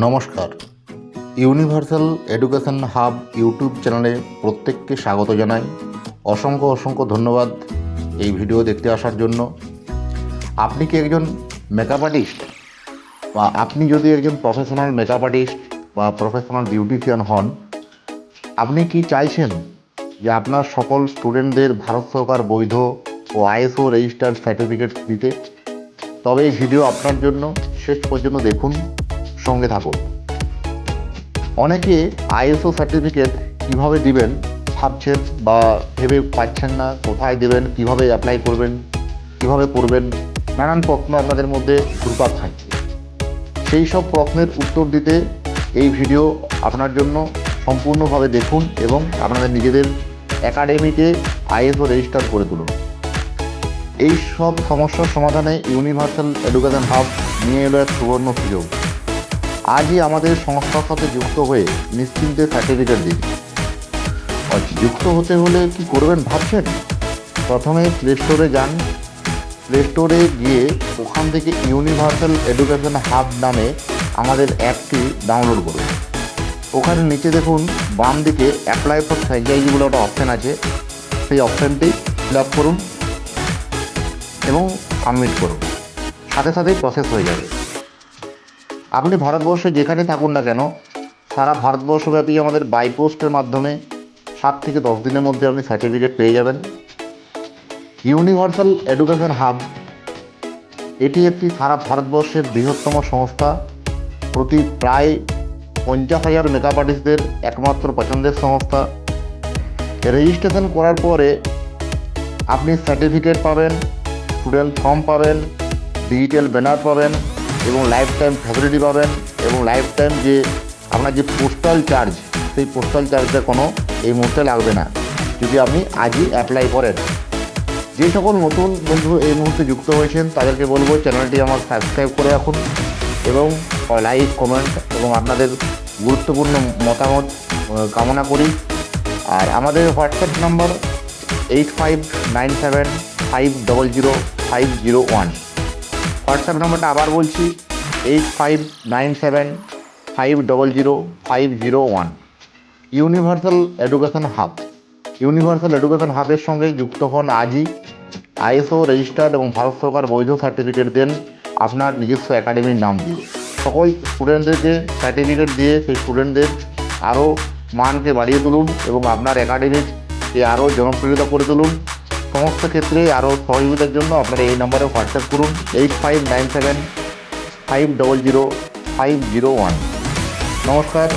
নমস্কার। Universal education hub YouTube চ্যানেলে প্রত্যেককে স্বাগত জানাই। অসংখ্য ধন্যবাদ এই ভিডিও দেখতে আসার জন্য। আপনি কি একজন মেকআপ আর্টিস্ট, বা আপনি যদি একজন প্রফেশনাল মেকআপ আর্টিস্ট বা প্রফেশনাল বিউটিশিয়ান হন, আপনি কি চাইছেন যে আপনার সকল স্টুডেন্টদের ভারত সরকার বৈধ ও আইএসও রেজিস্টার্ড সার্টিফিকেট দিতে? তবে এই ভিডিও আপনার জন্য, শেষ পর্যন্ত দেখুন, সঙ্গে থাকুন। অনেকে আইএসও সার্টিফিকেট কীভাবে দিবেন ভাবছেন বা ভেবে পাচ্ছেন না, কোথায় দেবেন, কিভাবে অ্যাপ্লাই করবেন, কিভাবে করবেন, নানান প্রশ্ন আপনাদের মধ্যে ঘুরপাক খাচ্ছে। সেই সব প্রশ্নের উত্তর দিতে এই ভিডিও আপনার জন্য। সম্পূর্ণভাবে দেখুন এবং আপনাদের নিজেদের একাডেমিতে আইএসও রেজিস্টার করে তুলুন। এই সব সমস্যার সমাধানে ইউনিভার্সাল এডুকেশন হাব নিয়ে এলো এক সুবর্ণ সুযোগ। আজই আমাদের সংস্থার সাথে যুক্ত হয়ে নিশ্চিন্তে সার্টিফিকেট দিন। যুক্ত হতে হলে কি করবেন ভাবছেন? প্রথমে প্লে স্টোরে যান। প্লে স্টোরে গিয়ে ওখান থেকে ইউনিভার্সাল এডুকেশন হাব নামে আমাদের অ্যাপটি ডাউনলোড করুন। ওখানে নিচে দেখুন বাম দিকে অ্যাপ্লাই ফর ফ্র্যাঞ্চাইজি বলে একটা অপশান আছে। সেই অপশানটি ফিল আপ করুন এবং সাবমিট করুন। সাথে সাথেই প্রসেস হয়ে যাবে। আপনি ভারতবর্ষে যেখানে থাকুন না কেন, সারা ভারতবর্ষব্যাপী আমাদের বাই পোস্টের মাধ্যমে 7 থেকে 10 দিনের মধ্যে আপনি সার্টিফিকেট পেয়ে যাবেন। ইউনিভার্সাল এডুকেশন হাব এটি একটি সারা ভারতবর্ষের বৃহত্তম সংস্থা। প্রতি প্রায় 50,000 মেকআপ আর্টিস্টদের একমাত্র পছন্দের সংস্থা। রেজিস্ট্রেশন করার পরে আপনি সার্টিফিকেট পাবেন, স্টুডেন্ট ফর্ম পাবেন, ডিজিটাল ব্যানার পাবেন এবং লাইফ টাইম ফ্যাসিলিটি পাবেন। এবং লাইফ টাইম যে আপনার যে পোস্টাল চার্জ, সেই পোস্টাল চার্জটা কোনো এই মুহূর্তে লাগবে না যদি আপনি আজই অ্যাপ্লাই করেন। যে সকল নতুন বন্ধু এই মুহূর্তে যুক্ত হয়েছেন তাদেরকে বলবো চ্যানেলটি আমার সাবস্ক্রাইব করে রাখুন এবং লাইক, কমেন্ট এবং আপনাদের গুরুত্বপূর্ণ মতামত কামনা করি। আর আমাদের হোয়াটসঅ্যাপ নাম্বার 8597500501। হোয়াটসঅ্যাপ নাম্বারটা আবার বলছি, 8597500501। Universal education hub. Universal education হাবের সঙ্গে যুক্ত হন আজই। আইএসও রেজিস্টার্ড এবং ভারত সরকার বৈধ সার্টিফিকেট দেন আপনার নিজস্ব একাডেমির নাম দিয়ে। সকল স্টুডেন্টদেরকে সার্টিফিকেট দিয়ে সেই স্টুডেন্টদের আরও মানকে বাড়িয়ে তুলুন এবং আপনার একাডেমিকে আরও জনপ্রিয়তা করে তুলুন। সমস্ত ক্ষেত্রে আরও সহযোগিতার জন্য আপনারা এই নম্বরে হোয়াটসঅ্যাপ করুন 8597500501। নমস্কার।